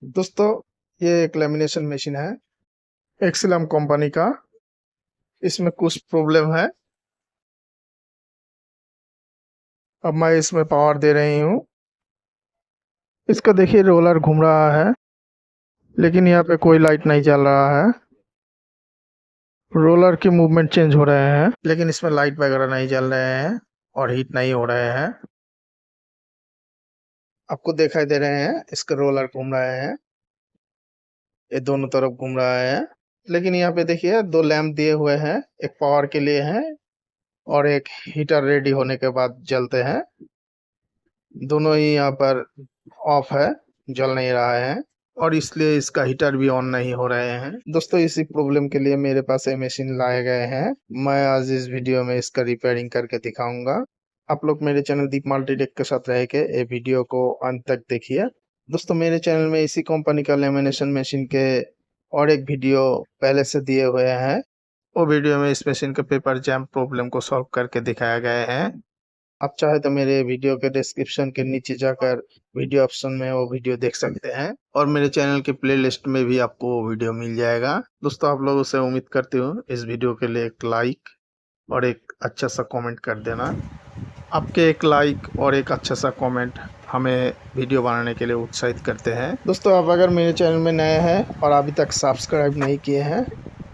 दोस्तों, ये एक लेमिनेशन मशीन है एक्सिलम कंपनी का। इसमें कुछ प्रॉब्लम है। अब मैं इसमें पावर दे रही हूँ। इसका देखिए रोलर घूम रहा है, लेकिन यहाँ पे कोई लाइट नहीं चल रहा है। रोलर की मूवमेंट चेंज हो रहे हैं, लेकिन इसमें लाइट वगैरह नहीं चल रहे हैं और हीट नहीं हो रहे हैं। आपको दिखाई दे रहे हैं इसके रोलर घूम रहे हैं, ये दोनों तरफ घूम रहा है। लेकिन यहाँ पे देखिए दो लैंप दिए हुए हैं, एक पावर के लिए है और एक हीटर रेडी होने के बाद जलते हैं। दोनों ही यहाँ पर ऑफ है, जल नहीं रहा है और इसलिए इसका हीटर भी ऑन नहीं हो रहे हैं। दोस्तों, इसी प्रॉब्लम के लिए मेरे पास ये मशीन लाए गए हैं। मैं आज इस वीडियो में इसका रिपेयरिंग करके दिखाऊंगा। आप लोग मेरे चैनल दीप मल्टीटेक के साथ रह के ये वीडियो को अंत तक देखिए। दोस्तों, मेरे चैनल में इसी कंपनी का लेमिनेशन मशीन के और एक वीडियो पहले से दिए हुए हैं। वो वीडियो में इस मशीन के पेपर जैम प्रॉब्लम को सॉल्व करके दिखाया गया है। आप चाहे तो मेरे वीडियो के डिस्क्रिप्शन के नीचे जाकर वीडियो ऑप्शन में वो वीडियो देख सकते हैं और मेरे चैनल के प्लेलिस्ट में भी आपको वो वीडियो मिल जाएगा। दोस्तों, आप लोगों से उम्मीद करती हूँ इस वीडियो के लिए एक लाइक और एक अच्छा सा कमेंट कर देना। आपके एक लाइक और एक अच्छा सा कमेंट हमें वीडियो बनाने के लिए उत्साहित करते हैं। दोस्तों, आप अगर मेरे चैनल में नए हैं और अभी तक सब्सक्राइब नहीं किए हैं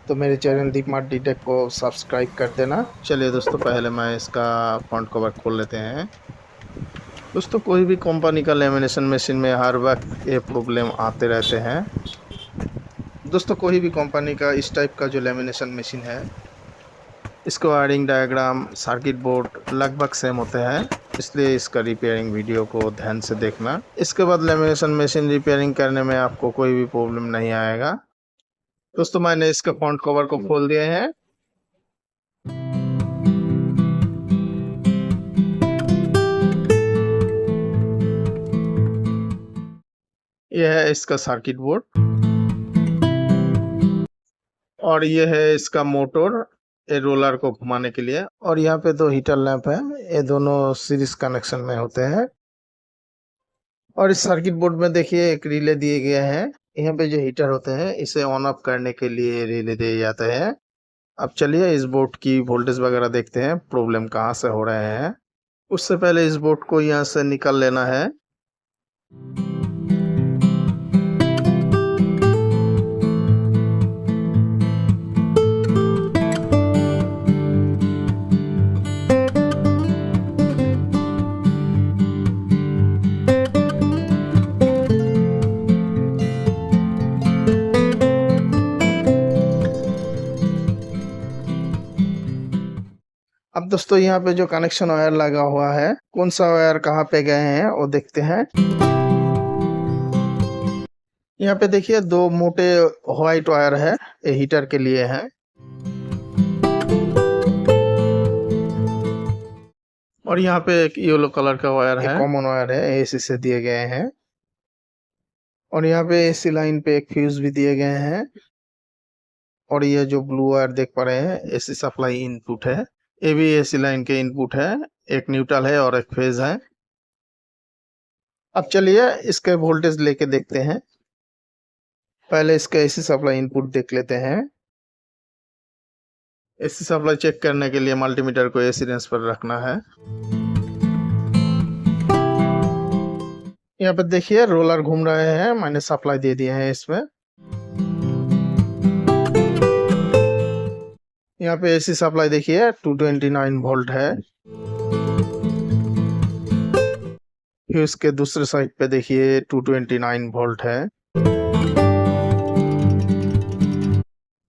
तो मेरे चैनल दीप मल्टीटेक को सब्सक्राइब कर देना। चलिए दोस्तों, पहले मैं इसका फ्रंट कवर खोल लेते हैं। दोस्तों, कोई भी कंपनी का लेमिनेशन मशीन में हर वक्त ये प्रॉब्लम आते रहते हैं। दोस्तों, कोई भी कंपनी का इस टाइप का जो लेमिनेशन मशीन है, इसका वायरिंग डायग्राम, सर्किट बोर्ड लगभग सेम होते हैं, इसलिए इसका रिपेयरिंग वीडियो को ध्यान से देखना। इसके बाद लेमिनेशन मशीन रिपेयरिंग करने में आपको कोई भी प्रॉब्लम नहीं आएगा। दोस्तों, मैंने इसका फ्रंट कवर को खोल दिए हैं। यह है इसका सर्किट बोर्ड और यह है इसका मोटर, ये रोलर को घुमाने के लिए। और यहाँ पे दो हीटर लैंप है, ये दोनों सीरीज कनेक्शन में होते हैं। और इस सर्किट बोर्ड में देखिए एक रिले दिए गए हैं। यहाँ पे जो हीटर होते हैं इसे ऑन ऑफ करने के लिए रिले दिए जाते हैं। अब चलिए इस बोर्ड की वोल्टेज वगैरह देखते हैं, प्रॉब्लम कहाँ से हो रहे हैं। उससे पहले इस बोर्ड को यहाँ से निकाल लेना है। अब दोस्तों, यहाँ पे जो कनेक्शन वायर लगा हुआ है, कौन सा वायर कहाँ पे गए हैं वो देखते हैं। यहाँ पे देखिए दो मोटे व्हाइट वायर है, ये हीटर के लिए है। और यहाँ पे एक येलो कलर का वायर है, कॉमन वायर है, एसी से दिए गए हैं। और यहाँ पे एसी लाइन पे एक फ्यूज भी दिए गए हैं। और ये जो ब्लू वायर देख पा रहे हैं, एसी सप्लाई इनपुट है। ये भी एसी लाइन के इनपुट है, एक न्यूट्रल है और एक फेज है। अब चलिए इसके वोल्टेज लेके देखते हैं। पहले इसका एसी सप्लाई इनपुट देख लेते हैं। एसी सप्लाई चेक करने के लिए मल्टीमीटर को एसी रेंज पर रखना है। यहाँ पे देखिए रोलर घूम रहे हैं, मैंने सप्लाई दे दिए हैं इसमें। यहाँ पे एसी सप्लाई देखिए 229 वोल्ट है। फिर उसके दूसरे साइड पे देखिए 229 वोल्ट है।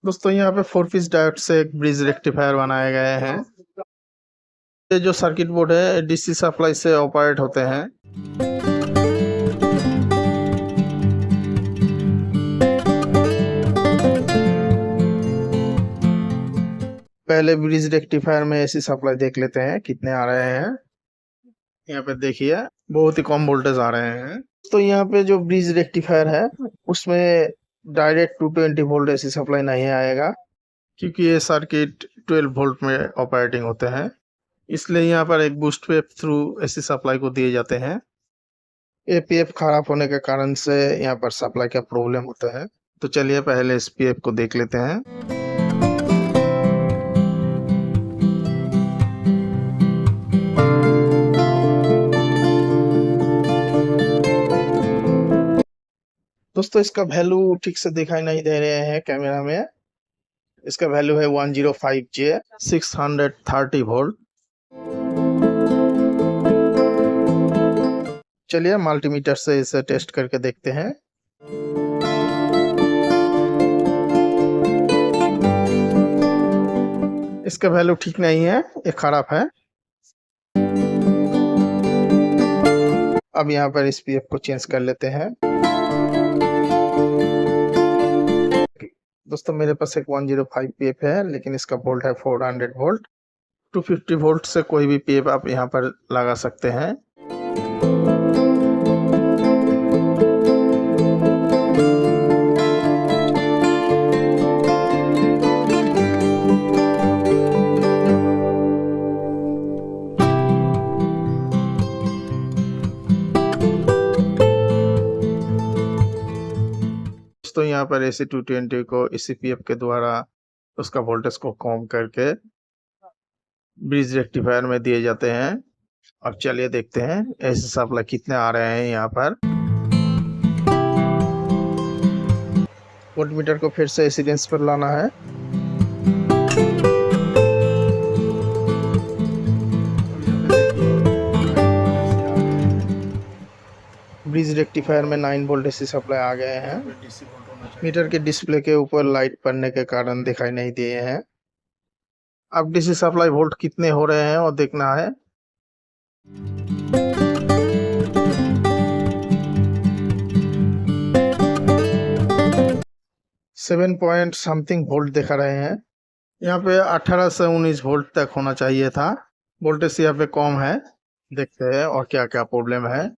दोस्तों, यहाँ पे 4 पीस डायोड से एक ब्रिज रेक्टिफायर बनाए गए हैं। ये जो सर्किट बोर्ड है डीसी सप्लाई से ऑपरेट होते हैं। पहले ब्रिज रेक्टिफायर में एसी सप्लाई देख लेते हैं कितने आ रहे हैं। यहाँ पे देखिए बहुत ही कम वोल्टेज आ रहे हैं। तो यहाँ पे जो ब्रिज रेक्टिफायर है उसमें डायरेक्ट 220 वोल्ट एसी सप्लाई नहीं आएगा, क्योंकि ये सर्किट 12 वोल्ट में ऑपरेटिंग होते हैं। इसलिए यहाँ पर एक boost wave through AC supply को दिए जाते हैं। ये पीएफ खराब होने के कारण से यहाँ पर सप्लाई का प्रॉब्लम होता है। तो चलिए पहले इस पीएफ को देख लेते हैं। दोस्तों इसका वैल्यू ठीक से दिखाई नहीं दे रहे हैं कैमरा में। इसका वैल्यू है 105J 630 वोल्ट। चलिए मल्टीमीटर से इसे टेस्ट करके देखते हैं। इसका वैल्यू ठीक नहीं है, ये खराब है। अब यहाँ पर इस पीएफ को चेंज कर लेते हैं। दोस्तों मेरे पास एक 105 पीएफ है, लेकिन इसका वोल्ट है 400 वोल्ट। 250 वोल्ट से कोई भी पीएफ आप यहाँ पर लगा सकते हैं। तो यहाँ पर AC 220 को इसी पीएफ के द्वारा उसका वोल्टेज को कम करके ब्रिज रेक्टिफायर में दिए जाते हैं। अब चलिए देखते हैं AC सप्लाई कितने आ रहे हैं यहाँ पर। वोल्टमीटर को फिर से AC रेंज पर लाना है। ब्रिज रेक्टिफायर में 9 वोल्ट AC सप्लाई आ गए हैं। मीटर के डिस्प्ले के ऊपर लाइट पड़ने के कारण दिखाई नहीं दिए हैं। अब DC सप्लाई वोल्ट कितने हो रहे हैं और देखना है। 7 पॉइंट समथिंग वोल्ट दिखा रहे हैं। यहाँ पे 18 से 19 वोल्ट तक होना चाहिए था। वोल्टेज यहाँ पे कम है। देखते हैं और क्या क्या प्रॉब्लम है।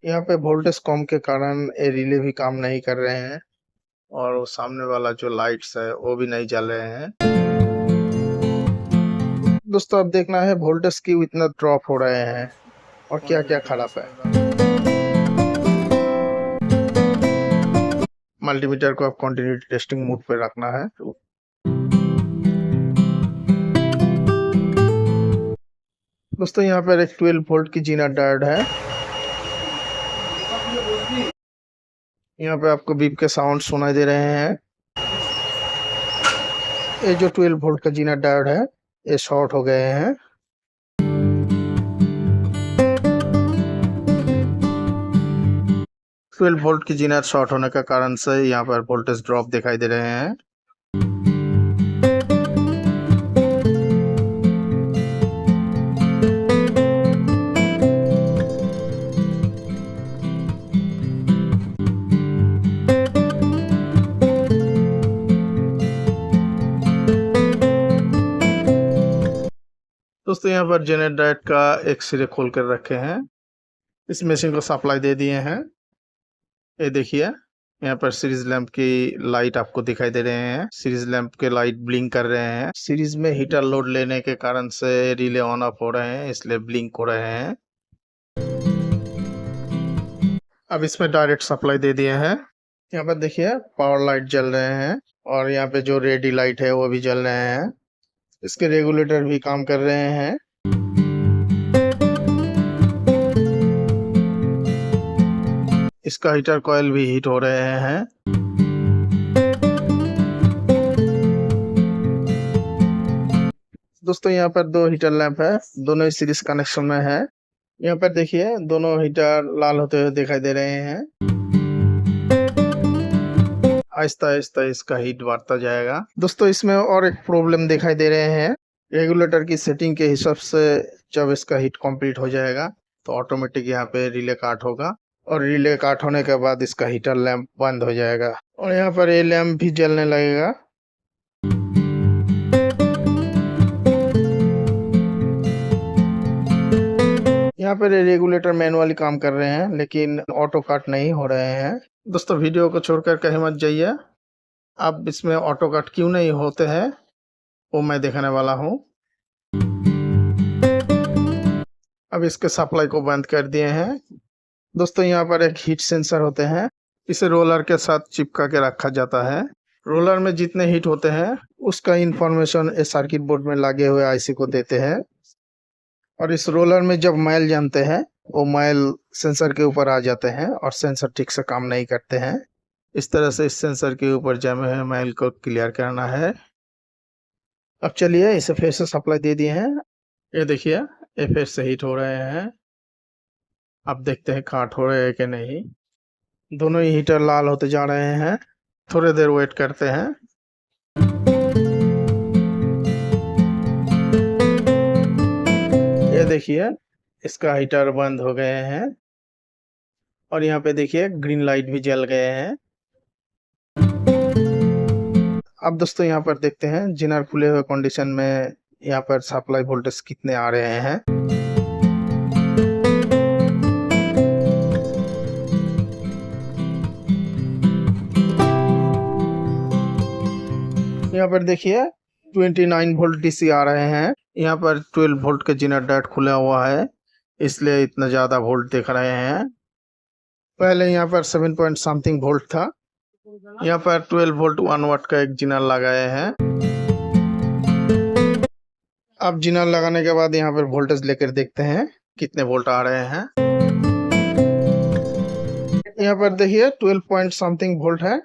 यहाँ पे वोल्टेज कम के कारण ये रिले भी काम नहीं कर रहे हैं और वो सामने वाला जो लाइट्स है वो भी नहीं जल रहे हैं। दोस्तों अब देखना है वोल्टेज क्यों इतना ड्रॉप हो रहे हैं और क्या क्या खराब है। मल्टीमीटर को अब कंटिन्यूटी टेस्टिंग मोड पे रखना है। दोस्तों यहाँ पर एक 12 वोल्ट की जीना डायोड है। यहाँ पे आपको बीप के साउंड सुनाई दे रहे हैं। ये जो 12 वोल्ट का जीना डायोड है ये शॉर्ट हो गए हैं। ट्वेल्व वोल्ट की जीना शॉर्ट होने के कारण से यहाँ पर वोल्टेज ड्रॉप दिखाई दे रहे हैं। दोस्तों यहाँ पर जनरेटर का एक सिरे खोल कर रखे हैं। इस मशीन को सप्लाई दे दिए हैं। ये देखिए यहाँ पर सीरीज लैंप की लाइट आपको दिखाई दे रहे हैं। सीरीज लैंप के लाइट ब्लिंक कर रहे हैं। सीरीज में हीटर लोड लेने के कारण से रिले ऑन ऑफ हो रहे हैं, इसलिए ब्लिंक हो रहे हैं। अब इसमें डायरेक्ट सप्लाई दे दिए हैं। यहाँ पर देखिए पावर लाइट जल रहे हैं और यहाँ पे जो रेडी लाइट है वो भी जल रहे हैं। इसके रेगुलेटर भी काम कर रहे हैं। इसका हीटर कॉइल भी हीट हो रहे हैं। दोस्तों यहाँ पर दो हीटर लैंप है, दोनों ही सीरीज कनेक्शन में है। यहाँ पर देखिए दोनों हीटर लाल होते हुए दिखाई दे रहे हैं। आहिस्ता आहिस्ता इसका हीट बढ़ता जाएगा। दोस्तों इसमें और एक प्रॉब्लम दिखाई दे रहे हैं। रेगुलेटर की सेटिंग के हिसाब से जब इसका हीट कंप्लीट हो जाएगा तो ऑटोमेटिक यहाँ पे रिले काट होगा और रिले काट होने के बाद इसका हीटर लैंप बंद हो जाएगा और यहाँ पर ये लैंप भी जलने लगेगा। यहाँ पर रेगुलेटर मैनुअली काम कर रहे हैं लेकिन ऑटो काट नहीं हो रहे हैं। दोस्तों वीडियो को छोड़कर कहीं मत जाइए। अब इसमें ऑटो कट क्यों नहीं होते हैं वो मैं दिखाने वाला हूँ। अब इसके सप्लाई को बंद कर दिए हैं। दोस्तों यहाँ पर एक हीट सेंसर होते हैं, इसे रोलर के साथ चिपका के रखा जाता है। रोलर में जितने हीट होते हैं उसका इंफॉर्मेशन इस सर्किट बोर्ड में लगे हुए आईसी को देते हैं, और इस रोलर में जब मैल जमते हैं वो मैल सेंसर के ऊपर आ जाते हैं और सेंसर ठीक से काम नहीं करते हैं। इस तरह से इस सेंसर के ऊपर जमे हुए मैल को क्लियर करना है। अब चलिए इसे फिर से सप्लाई दे दिए हैं, ये देखिए ये फिर से हीट हो रहे हैं। अब देखते हैं काट हो रहे हैं कि नहीं। दोनों ही हीटर लाल होते जा रहे हैं, थोड़ी देर वेट करते हैं। ये देखिए इसका हीटर बंद हो गए हैं और यहाँ पे देखिए ग्रीन लाइट भी जल गए हैं। अब दोस्तों यहाँ पर देखते हैं जिनर खुले हुए कंडीशन में यहाँ पर सप्लाई वोल्टेज कितने आ रहे हैं। यहाँ पर देखिए 29 वोल्ट डीसी आ रहे हैं। यहाँ पर 12 वोल्ट का जिनर डायोड खुला हुआ है, इसलिए इतना ज्यादा वोल्ट दिख रहे हैं। पहले यहाँ पर 7 पॉइंट समथिंग वोल्ट था। यहाँ पर 12 वोल्ट 1 वाट का एक जिनर लगाए हैं। अब जिनर लगाने के बाद यहाँ पर वोल्टेज लेकर देखते हैं कितने वोल्ट आ रहे हैं। यहाँ पर देखिए 12 पॉइंट समथिंग वोल्ट है।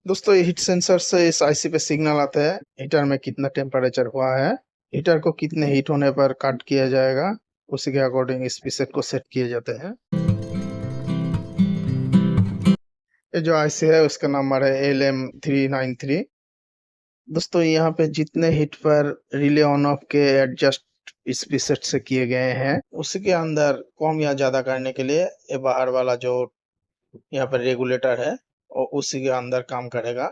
दोस्तों हीट सेंसर से इस आईसी पे सिग्नल आता है हीटर में कितना टेम्परेचर हुआ है, हीटर को कितने हीट होने पर कट किया जाएगा, उसी के अकॉर्डिंग इस प्रीसेट को सेट किए जाते हैं। ये जो आईसी है उसका नंबर है LM393। दोस्तों यहाँ पे जितने हीट पर रिले ऑन ऑफ के एडजस्ट इस प्रीसेट से किए गए हैं, उसी के अंदर कम या ज्यादा करने के लिए ये बाहर वाला जो यहाँ पर रेगुलेटर है और उसी के अंदर काम करेगा।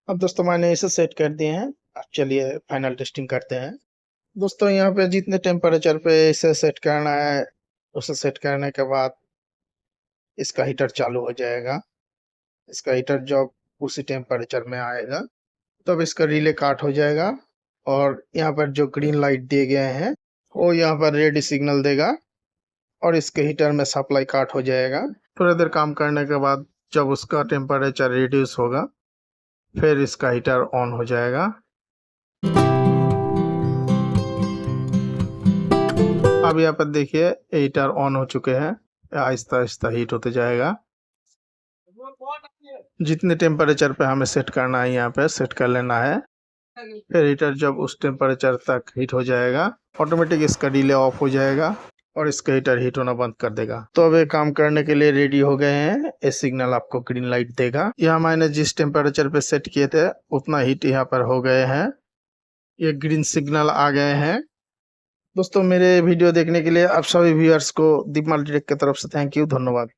अब दोस्तों मैंने इसे सेट कर दिए हैं, अब चलिए फाइनल टेस्टिंग करते हैं। दोस्तों यहाँ पे जितने टेम्परेचर पे इसे सेट करना है उसे सेट करने के बाद इसका हीटर चालू हो जाएगा। इसका हीटर जब उसी टेम्परेचर में आएगा तब इसका रिले काट हो जाएगा और यहाँ पर जो ग्रीन लाइट दिए गए हैं वो यहाँ पर रेडी सिग्नल देगा और इसके हीटर में सप्लाई काट हो जाएगा। थोड़ी देर काम करने के बाद जब उसका टेम्परेचर रिड्यूस होगा फिर इसका हीटर ऑन हो जाएगा। अब यहाँ पर देखिए हीटर ऑन हो चुके हैं, आहिस्ता आहिस्ता हीट होते जाएगा। जितने टेम्परेचर पे हमें सेट करना है यहाँ पे सेट कर लेना है। फिर हीटर जब उस टेम्परेचर तक हीट हो जाएगा ऑटोमेटिक इसका डिले ऑफ हो जाएगा और इसका हीटर हीट होना बंद कर देगा। तो अब ये काम करने के लिए रेडी हो गए हैं। ये सिग्नल आपको ग्रीन लाइट देगा। यहाँ मैंने जिस टेम्परेचर पे सेट किए थे उतना हीट यहाँ पर हो गए हैं, ये ग्रीन सिग्नल आ गए हैं। दोस्तों मेरे वीडियो देखने के लिए आप सभी व्यूअर्स को दीप मल्टीटेक की तरफ से थैंक यू, धन्यवाद।